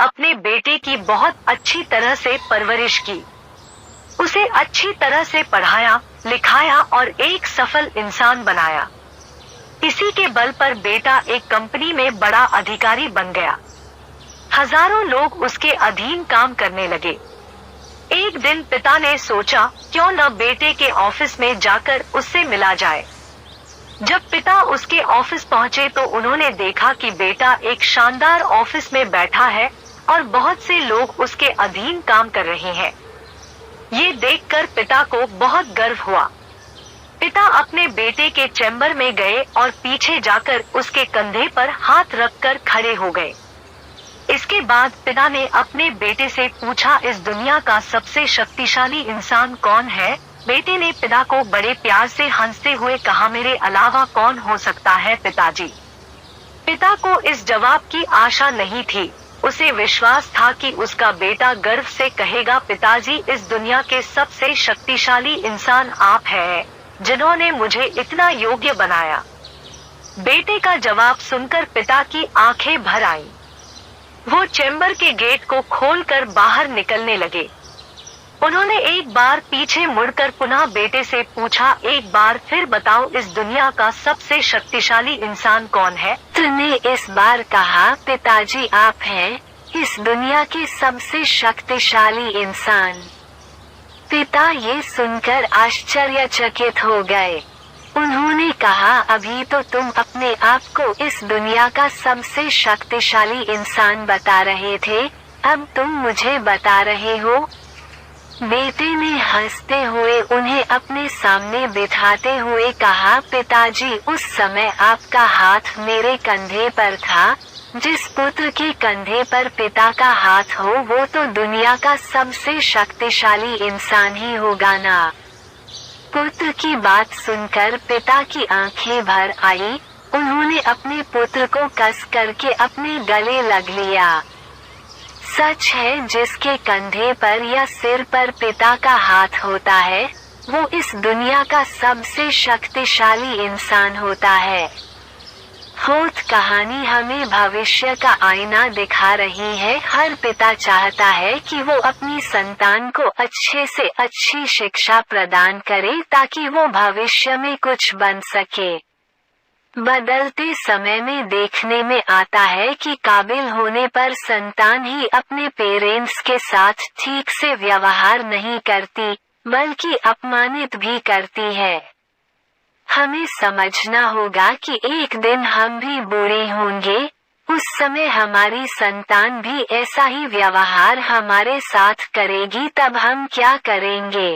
अपने बेटे की बहुत अच्छी तरह से परवरिश की। उसे अच्छी तरह से पढ़ाया, लिखाया और एक सफल इंसान बनाया। इसी के बल पर बेटा एक कंपनी में बड़ा अधिकारी बन गया। हजारों लोग उसके अधीन काम करने लगे। एक दिन पिता ने सोचा, क्यों न बेटे के ऑफिस में जाकर उससे मिला जाए। जब पिता उसके ऑफिस पहुंचे तो उन्होंने देखा कि बेटा एक शानदार ऑफिस में बैठा है और बहुत से लोग उसके अधीन काम कर रहे हैं। ये देखकर पिता को बहुत गर्व हुआ। पिता अपने बेटे के चैम्बर में गए और पीछे जाकर उसके कंधे पर हाथ रखकर खड़े हो गए। इसके बाद पिता ने अपने बेटे से पूछा, इस दुनिया का सबसे शक्तिशाली इंसान कौन है? बेटे ने पिता को बड़े प्यार से हंसते हुए कहा, मेरे अलावा कौन हो सकता है पिताजी। पिता को इस जवाब की आशा नहीं थी। उसे विश्वास था कि उसका बेटा गर्व से कहेगा, पिताजी इस दुनिया के सबसे शक्तिशाली इंसान आप हैं, जिन्होंने मुझे इतना योग्य बनाया। बेटे का जवाब सुनकर पिता की आंखें भर आईं। वो चैम्बर के गेट को खोलकर बाहर निकलने लगे। उन्होंने एक बार पीछे मुड़कर पुनः बेटे से पूछा, एक बार फिर बताओ, इस दुनिया का सबसे शक्तिशाली इंसान कौन है? तूने इस बार कहा, पिताजी आप हैं इस दुनिया के सबसे शक्तिशाली इंसान। पिता ये सुनकर आश्चर्यचकित हो गए। उन्होंने कहा, अभी तो तुम अपने आप को इस दुनिया का सबसे शक्तिशाली इंसान बता रहे थे, अब तुम मुझे बता रहे हो? बेटे ने हंसते हुए उन्हें अपने सामने बिठाते हुए कहा, पिताजी उस समय आपका हाथ मेरे कंधे पर था। जिस पुत्र के कंधे पर पिता का हाथ हो वो तो दुनिया का सबसे शक्तिशाली इंसान ही होगा ना। पुत्र की बात सुनकर पिता की आंखें भर आई। उन्होंने अपने पुत्र को कस करके अपने गले लग लिया। सच है, जिसके कंधे पर या सिर पर पिता का हाथ होता है वो इस दुनिया का सबसे शक्तिशाली इंसान होता है। होठ कहानी हमें भविष्य का आईना दिखा रही है। हर पिता चाहता है कि वो अपनी संतान को अच्छे से अच्छी शिक्षा प्रदान करे ताकि वो भविष्य में कुछ बन सके। बदलते समय में देखने में आता है कि काबिल होने पर संतान ही अपने पेरेंट्स के साथ ठीक से व्यवहार नहीं करती, बल्कि अपमानित भी करती है। हमें समझना होगा कि एक दिन हम भी बूढ़े होंगे, उस समय हमारी संतान भी ऐसा ही व्यवहार हमारे साथ करेगी, तब हम क्या करेंगे?